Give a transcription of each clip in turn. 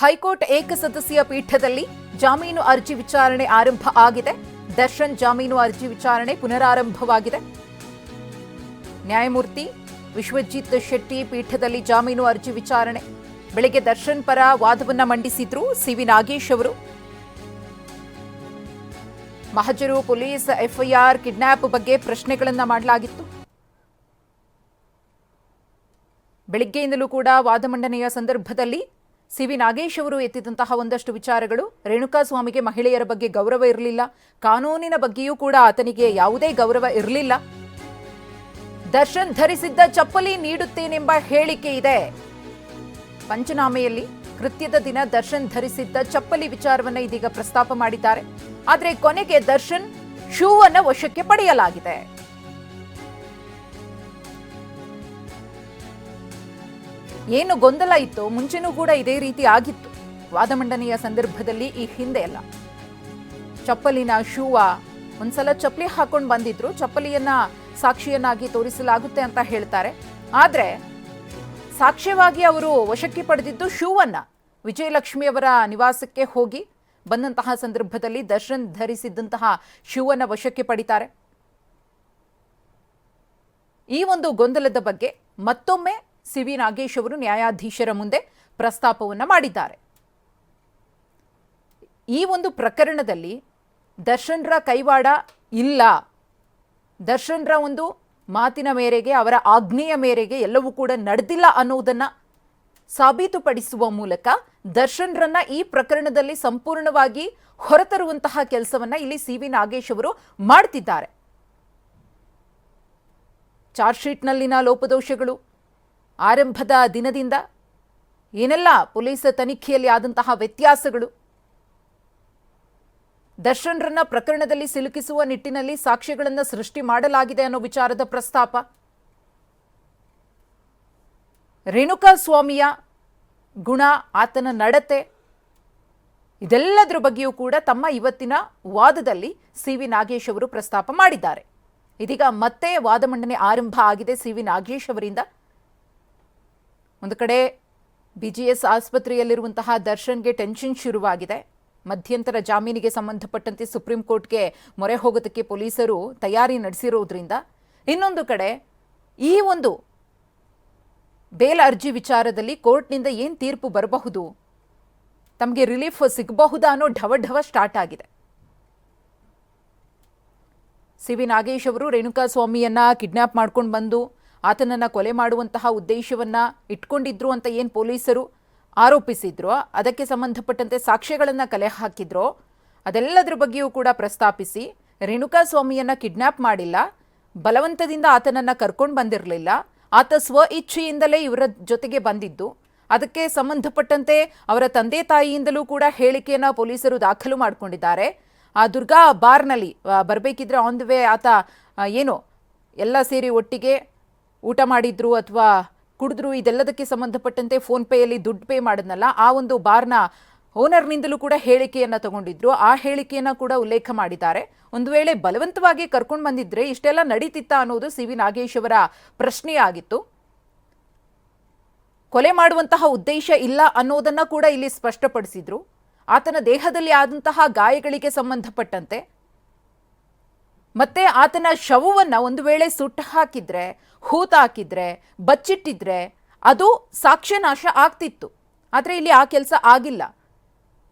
High court ಏಕಸದಸ್ಯ ಪೀಠದಲ್ಲಿ ಜಾಮೀನು ಅರ್ಜಿ ವಿಚಾರಣೆ ಆರಂಭ ಆಗಿದೆ. ದರ್ಶನ್ ಜಾಮೀನು ಅರ್ಜಿ ವಿಚಾರಣೆ ಪುನರಾರಂಭವಾಗಿದೆ. ನ್ಯಾಯಮೂರ್ತಿ ವಿಶ್ವಜಿತ್ ಶೆಟ್ಟಿ ಪೀಠದಲ್ಲಿ ಜಾಮೀನು ಅರ್ಜಿ ವಿಚಾರಣೆ. ಬೆಳಗ್ಗೆ ದರ್ಶನ್ ಪರ ವಾದವನ್ನ ಮಂಡಿಸಿದ್ರು ಸಿವಿ ನಾಗೇಶ್ ಅವರು. ಮಹಜರು ಪೊಲೀಸ್ ಎಫ್ಐಆರ್ ಕಿಡ್ನಾಪ್ ಬಗ್ಗೆ ಪ್ರಶ್ನೆಗಳನ್ನ ಮಾಡಲಾಗಿತ್ತು. ಬೆಳಗ್ಗೆಯಿಂದಲೂ ಕೂಡ ವಾದ ಮಂಡನೆಯ ಸಂದರ್ಭದಲ್ಲಿ ಸಿವಿ ನಾಗೇಶ್ ಅವರು ಎತ್ತಿದಂತಹ ಒಂದಷ್ಟು ವಿಚಾರಗಳು, ರೇಣುಕಾಸ್ವಾಮಿಗೆ ಮಹಿಳೆಯರ ಬಗ್ಗೆ ಗೌರವ ಇರಲಿಲ್ಲ, ಕಾನೂನಿನ ಬಗ್ಗೆಯೂ ಕೂಡ ಆತನಿಗೆ ಯಾವುದೇ ಗೌರವ ಇರಲಿಲ್ಲ, ದರ್ಶನ್ ಧರಿಸಿದ್ದ ಚಪ್ಪಲಿ ನೀಡುತ್ತೇನೆಂಬ ಹೇಳಿಕೆ ಇದೆ. ಪಂಚನಾಮೆಯಲ್ಲಿ ಕೃತ್ಯದ ದಿನ ದರ್ಶನ್ ಧರಿಸಿದ್ದ ಚಪ್ಪಲಿ ವಿಚಾರವನ್ನ ಇದೀಗ ಪ್ರಸ್ತಾಪ ಮಾಡಿದ್ದಾರೆ. ಆದರೆ ಕೊನೆಗೆ ದರ್ಶನ್ ಶೂ ಅನ್ನ ವಶಕ್ಕೆ ಪಡೆಯಲಾಗಿದೆ. ಏನು ಗೊಂದಲ ಇತ್ತು, ಮುಂಚೆನೂ ಕೂಡ ಇದೇ ರೀತಿ ಆಗಿತ್ತು. ವಾದ ಮಂಡನೆಯ ಸಂದರ್ಭದಲ್ಲಿ ಈ ಹಿಂದೆ ಎಲ್ಲ ಚಪ್ಪಲಿನ ಶೂವ ಒಂದ್ಸಲ ಚಪ್ಪಲಿ ಹಾಕೊಂಡು ಬಂದಿದ್ರು, ಚಪ್ಪಲಿಯನ್ನ ಸಾಕ್ಷಿಯನ್ನಾಗಿ ತೋರಿಸಲಾಗುತ್ತೆ ಅಂತ ಹೇಳ್ತಾರೆ. ಆದ್ರೆ ಸಾಕ್ಷ್ಯವಾಗಿ ಅವರು ವಶಕ್ಕೆ ಪಡೆದಿದ್ದು ಶೂವನ್ನ. ವಿಜಯಲಕ್ಷ್ಮಿ ಅವರ ನಿವಾಸಕ್ಕೆ ಹೋಗಿ ಬಂದಂತಹ ಸಂದರ್ಭದಲ್ಲಿ ದರ್ಶನ್ ಧರಿಸಿದ್ದಂತಹ ಶೂವನ್ನ ವಶಕ್ಕೆ ಪಡಿತಾರೆ. ಈ ಒಂದು ಗೊಂದಲದ ಬಗ್ಗೆ ಮತ್ತೊಮ್ಮೆ ಸಿವಿ ನಾಗೇಶ್ ಅವರು ನ್ಯಾಯಾಧೀಶರ ಮುಂದೆ ಪ್ರಸ್ತಾಪವನ್ನು ಮಾಡಿದ್ದಾರೆ. ಈ ಒಂದು ಪ್ರಕರಣದಲ್ಲಿ ದರ್ಶನ್ರ ಕೈವಾಡ ಇಲ್ಲ, ದರ್ಶನ್ರ ಒಂದು ಮಾತಿನ ಮೇರೆಗೆ, ಅವರ ಆಜ್ಞೆಯ ಮೇರೆಗೆ ಎಲ್ಲವೂ ಕೂಡ ನಡೆದಿಲ್ಲ ಅನ್ನೋದನ್ನ ಸಾಬೀತುಪಡಿಸುವ ಮೂಲಕ ದರ್ಶನ್ರನ್ನ ಈ ಪ್ರಕರಣದಲ್ಲಿ ಸಂಪೂರ್ಣವಾಗಿ ಹೊರತರುವಂತಹ ಕೆಲಸವನ್ನ ಇಲ್ಲಿ ಸಿವಿ ನಾಗೇಶ್ ಅವರು ಮಾಡ್ತಿದ್ದಾರೆ. ಚಾರ್ಜ್ ಶೀಟ್ನಲ್ಲಿನ ಲೋಪದೋಷಗಳು, ಆರಂಭದ ದಿನದಿಂದ ಏನೆಲ್ಲ ಪೊಲೀಸ್ ತನಿಖೆಯಲ್ಲಿ ಆದಂತಹ ವ್ಯತ್ಯಾಸಗಳು, ದರ್ಶನ್ರನ್ನ ಪ್ರಕರಣದಲ್ಲಿ ಸಿಲುಕಿಸುವ ನಿಟ್ಟಿನಲ್ಲಿ ಸಾಕ್ಷ್ಯಗಳನ್ನು ಸೃಷ್ಟಿ ಮಾಡಲಾಗಿದೆ ಅನ್ನೋ ವಿಚಾರದ ಪ್ರಸ್ತಾಪ, ರೇಣುಕಾಸ್ವಾಮಿಯ ಗುಣ, ಆತನ ನಡತೆ, ಇದೆಲ್ಲದರ ಬಗ್ಗೆಯೂ ಕೂಡ ತಮ್ಮ ಇವತ್ತಿನ ವಾದದಲ್ಲಿ ಸಿವಿ ನಾಗೇಶ್ ಅವರು ಪ್ರಸ್ತಾಪ ಮಾಡಿದ್ದಾರೆ. ಇದೀಗ ಮತ್ತೆ ವಾದ ಮಂಡನೆ ಆರಂಭ ಆಗಿದೆ ಸಿವಿ ನಾಗೇಶ್ ಅವರಿಂದ. ಒಂದು ಕಡೆ ಬಿಜಿಎಸ್ ಆಸ್ಪತ್ರೆಯಲ್ಲಿರುವಂತಹ ದರ್ಶನ್ಗೆ ಟೆನ್ಷನ್ ಶುರುವಾಗಿದೆ. ಮಧ್ಯಂತರ ಜಾಮೀನಿಗೆ ಸಂಬಂಧಪಟ್ಟಂತೆ ಸುಪ್ರೀಂ ಕೋರ್ಟ್ಗೆ ಮೊರೆ ಹೋಗೋದಕ್ಕೆ ಪೊಲೀಸರು ತಯಾರಿ ನಡೆಸಿರೋದ್ರಿಂದ, ಇನ್ನೊಂದು ಕಡೆ ಈ ಒಂದು ಬೇಲ್ ಅರ್ಜಿ ವಿಚಾರದಲ್ಲಿ ಕೋರ್ಟ್ನಿಂದ ಏನು ತೀರ್ಪು ಬರಬಹುದು, ತಮಗೆ ರಿಲೀಫ್ ಸಿಗಬಹುದಾ ಅನ್ನೋ ಢವಢವ ಸ್ಟಾರ್ಟ್ ಆಗಿದೆ. ಸಿವಿ ನಾಗೇಶ್ ಅವರು ರೇಣುಕಾಸ್ವಾಮಿಯನ್ನ ಕಿಡ್ನಾಪ್ ಮಾಡ್ಕೊಂಡು ಬಂದು ಆತನನ್ನ ಕೊಲೆ ಮಾಡುವಂತಹ ಉದ್ದೇಶವನ್ನ ಇಟ್ಕೊಂಡಿದ್ರು ಅಂತ ಏನು ಪೊಲೀಸರು ಆರೋಪಿಸಿದ್ರೋ, ಅದಕ್ಕೆ ಸಂಬಂಧಪಟ್ಟಂತೆ ಸಾಕ್ಷ್ಯಗಳನ್ನು ಕಲೆ ಹಾಕಿದ್ರೋ, ಅದೆಲ್ಲದರ ಬಗ್ಗೆಯೂ ಕೂಡ ಪ್ರಸ್ತಾಪಿಸಿ, ರೇಣುಕಾಸ್ವಾಮಿಯನ್ನ ಕಿಡ್ನಾಪ್ ಮಾಡಿಲ್ಲ, ಬಲವಂತದಿಂದ ಆತನನ್ನ ಕರ್ಕೊಂಡು ಬಂದಿರಲಿಲ್ಲ, ಆತ ಸ್ವ ಇಚ್ಛೆಯಿಂದಲೇ ಇವರ ಜೊತೆಗೆ ಬಂದಿದ್ದು, ಅದಕ್ಕೆ ಸಂಬಂಧಪಟ್ಟಂತೆ ಅವರ ತಂದೆ ತಾಯಿಯಿಂದಲೂ ಕೂಡ ಹೇಳಿಕೆಯನ್ನ ಪೊಲೀಸರು ದಾಖಲು ಮಾಡಿಕೊಂಡಿದ್ದಾರೆ. ಆ ದುರ್ಗಾ ಬಾರ್ನಲ್ಲಿ ಬರಬೇಕಿದ್ರೆ ಆನ್ ದ ವೇ ಆತ ಏನು ಎಲ್ಲ ಸೇರಿ ಒಟ್ಟಿಗೆ ಊಟ ಮಾಡಿದ್ರು ಅಥವಾ ಕುಡಿದ್ರು, ಇದೆಲ್ಲದಕ್ಕೆ ಸಂಬಂಧಪಟ್ಟಂತೆ ಫೋನ್ ಪೇಯಲ್ಲಿ ದುಡ್ಡು ಪೇ ಮಾಡಿದ್ನಲ್ಲ, ಆ ಒಂದು ಬಾರ್ನ ಓನರ್ನಿಂದಲೂ ಕೂಡ ಹೇಳಿಕೆಯನ್ನು ತಗೊಂಡಿದ್ರು. ಆ ಹೇಳಿಕೆಯನ್ನು ಕೂಡ ಉಲ್ಲೇಖ ಮಾಡಿದ್ದಾರೆ. ಒಂದು ವೇಳೆ ಬಲವಂತವಾಗಿ ಕರ್ಕೊಂಡು ಬಂದಿದ್ರೆ ಇಷ್ಟೆಲ್ಲ ನಡೀತಿತ್ತ ಅನ್ನೋದು ಸಿವಿ ನಾಗೇಶ್ ಅವರ ಪ್ರಶ್ನೆಯಾಗಿತ್ತು. ಕೊಲೆ ಮಾಡುವಂತಹ ಉದ್ದೇಶ ಇಲ್ಲ ಅನ್ನೋದನ್ನ ಕೂಡ ಇಲ್ಲಿ ಸ್ಪಷ್ಟಪಡಿಸಿದ್ರು. ಆತನ ದೇಹದಲ್ಲಿ ಆದಂತಹ ಗಾಯಗಳಿಗೆ ಸಂಬಂಧಪಟ್ಟಂತೆ ಮತ್ತೆ ಆತನ ಶವವನ್ನ ಒಂದು ವೇಳೆ ಸುಟ್ಟು ಹಾಕಿದ್ರೆ, ಹೂತಾಕಿದ್ರೆ, ಬಚ್ಚಿಟ್ಟಿದ್ರೆ ಅದು ಸಾಕ್ಷ್ಯನಾಶ ಆಗ್ತಿತ್ತು. ಆದರೆ ಇಲ್ಲಿ ಆ ಕೆಲಸ ಆಗಿಲ್ಲ.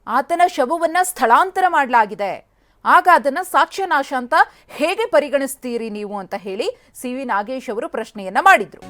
ಆತನ ಶವವನ್ನ ಸ್ಥಳಾಂತರ ಮಾಡಲಾಗಿದೆ. ಆಗ ಅದನ್ನ ಸಾಕ್ಷ್ಯನಾಶ ಅಂತ ಹೇಗೆ ಪರಿಗಣಿಸ್ತೀರಿ ನೀವು ಅಂತ ಹೇಳಿ ಸಿವಿ ನಾಗೇಶ್ ಅವರು ಪ್ರಶ್ನೆಯನ್ನ ಮಾಡಿದ್ರು.